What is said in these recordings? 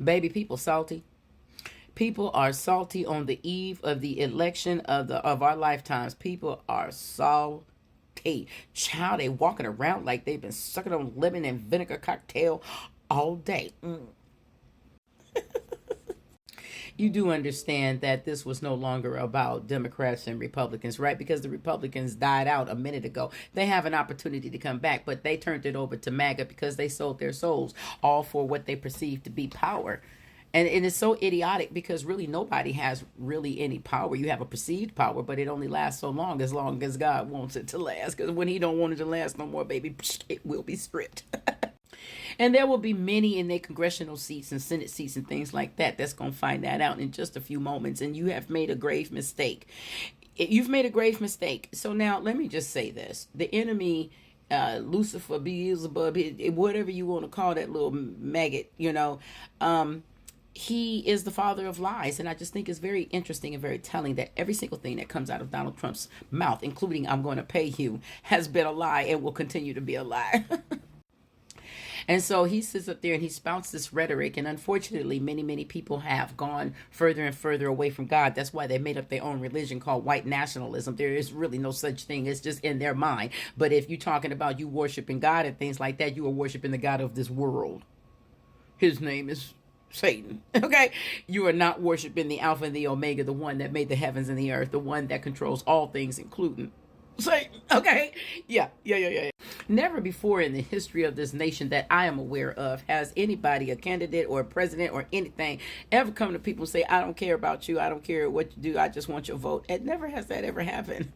Baby, people salty. People are salty on the eve of the election of our lifetimes. People are salty. Child, they walking around like they've been sucking on lemon and vinegar cocktail all day. You do understand that this was no longer about Democrats and Republicans, right? Because the Republicans died out a minute ago. They have an opportunity to come back, but they turned it over to MAGA because they sold their souls all for what they perceive to be power. And it is so idiotic because really nobody has really any power. You have a perceived power, but it only lasts so long as God wants it to last. Because when he don't want it to last no more, baby, it will be stripped. And there will be many in their congressional seats and Senate seats and things like that that's going to find that out in just a few moments. And you have made a grave mistake. You've made a grave mistake. So now let me just say this. The enemy, Lucifer, Beelzebub, whatever you want to call that little maggot, he is the father of lies. And I just think it's very interesting and very telling that every single thing that comes out of Donald Trump's mouth, including "I'm going to pay you," has been a lie and will continue to be a lie. And so he sits up there and he spouts this rhetoric. And unfortunately, many, many people have gone further and further away from God. That's why they made up their own religion called white nationalism. There is really no such thing. It's just in their mind. But if you're talking about you worshiping God and things like that, you are worshiping the God of this world. His name is Satan. Okay? You are not worshiping the Alpha and the Omega, the one that made the heavens and the earth, the one that controls all things, including Satan. Okay? Yeah. Never before in the history of this nation that I am aware of has anybody, a candidate or a president or anything, ever come to people and say, "I don't care about you. I don't care what you do. I just want your vote." And never has that ever happened.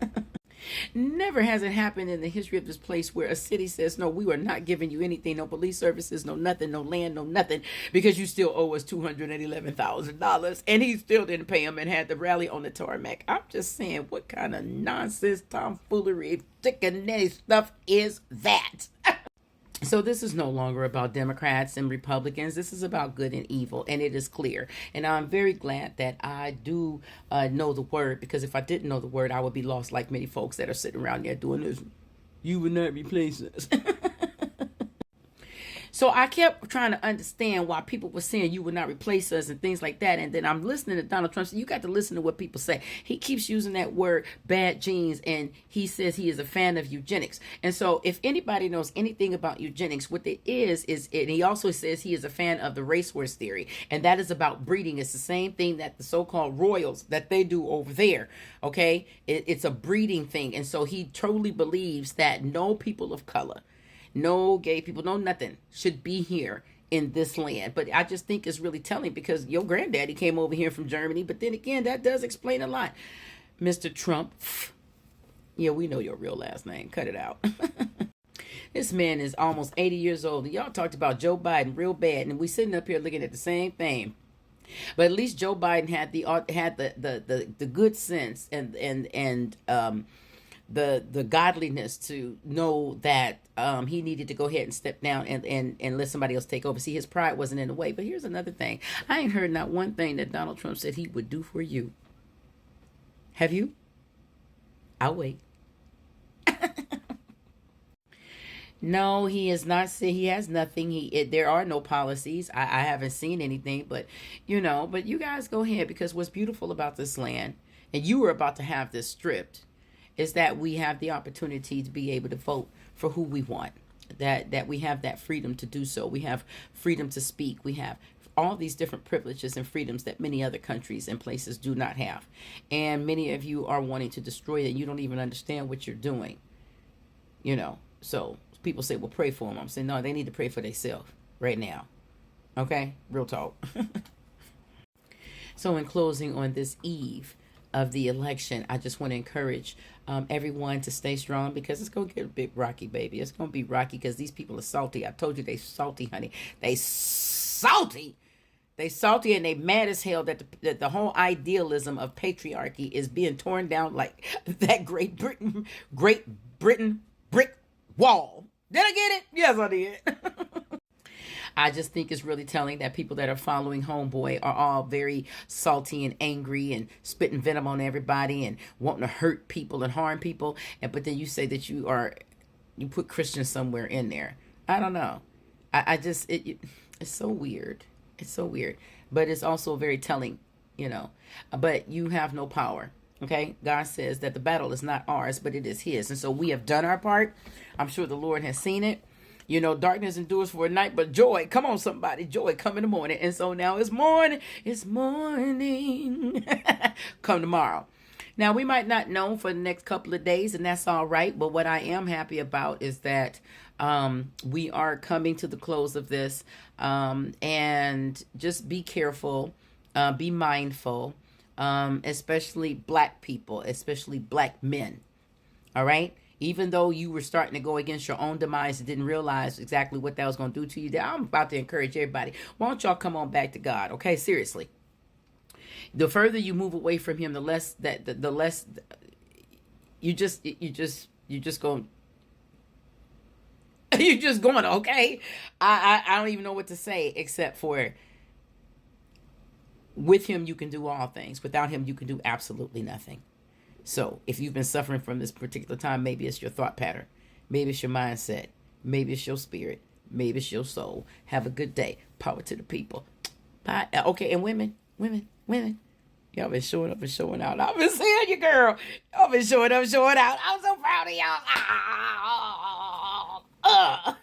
Never has it happened in the history of this place where a city says, "No, we are not giving you anything, no police services, no nothing, no land, no nothing, because you still owe us $211,000. And he still didn't pay him and had the rally on the tarmac. I'm just saying, what kind of nonsense, tomfoolery, thick and netty stuff is that? So this is no longer about Democrats and Republicans. This is about good and evil, and it is clear. And I'm very glad that I do know the word, because if I didn't know the word, I would be lost like many folks that are sitting around there doing this. You would not replace us. So I kept trying to understand why people were saying you would not replace us and things like that. And then I'm listening to Donald Trump. So you got to listen to what people say. He keeps using that word bad genes, and he says he is a fan of eugenics. And so if anybody knows anything about eugenics, what it is, and he also says he is a fan of the racehorse theory. And that is about breeding. It's the same thing that the so-called royals that they do over there. Okay. It's a breeding thing. And so he totally believes that no people of color, no gay people, no nothing should be here in this land. But I just think it's really telling, because your granddaddy came over here from Germany. But then again, that does explain a lot. Mr. Trump. Yeah, we know your real last name. Cut it out. This man is almost 80 years old. And y'all talked about Joe Biden real bad. And we sitting up here looking at the same thing. But at least Joe Biden had the good sense and the godliness to know that he needed to go ahead and step down and let somebody else take over. See, his pride wasn't in the way. But here's another thing. I ain't heard not one thing that Donald Trump said he would do for you. Have you? I'll wait. No, he is not. He has nothing. There are no policies. I haven't seen anything, but you guys go ahead, because what's beautiful about this land, and you were about to have this stripped, is that we have the opportunity to be able to vote for who we want, that we have that freedom to do so. We have freedom to speak. We have all these different privileges and freedoms that many other countries and places do not have. And many of you are wanting to destroy it. You don't even understand what you're doing, So people say, well, pray for them. I'm saying, no, they need to pray for themselves right now. Okay? Real talk. So in closing, on this eve of the election, I just want to encourage everyone to stay strong, because it's going to get a bit rocky, baby. It's going to be rocky because these people are salty. I told you they salty, honey. They salty. They salty, and they mad as hell that the whole idealism of patriarchy is being torn down like that Great Britain brick wall. Did I get it? Yes, I did. I just think it's really telling that people that are following Homeboy are all very salty and angry and spitting venom on everybody and wanting to hurt people and harm people. But then you say that you put Christians somewhere in there. I don't know. It's so weird. It's so weird, but it's also very telling, you know. But you have no power. Okay, God says that the battle is not ours, but it is His, and so we have done our part. I'm sure the Lord has seen it. You know, darkness endures for a night, but joy, come on, somebody, joy come in the morning. And so now it's morning, it's morning. Come tomorrow. Now, we might not know for the next couple of days, and that's all right. But what I am happy about is that we are coming to the close of this. And just be careful, be mindful, especially black people, especially black men. All right? Even though you were starting to go against your own demise and didn't realize exactly what that was going to do to you, I'm about to encourage everybody. Why don't y'all come on back to God? Okay, seriously. The further you move away from Him, the less that the less you just going you just going. Okay, I don't even know what to say except for with Him you can do all things. Without Him you can do absolutely nothing. So if you've been suffering from this particular time, maybe it's your thought pattern. Maybe it's your mindset. Maybe it's your spirit. Maybe it's your soul. Have a good day. Power to the people. Bye. Okay, and women. Y'all been showing up and showing out. I've been seeing you, girl. Y'all been showing up, showing out. I'm so proud of y'all.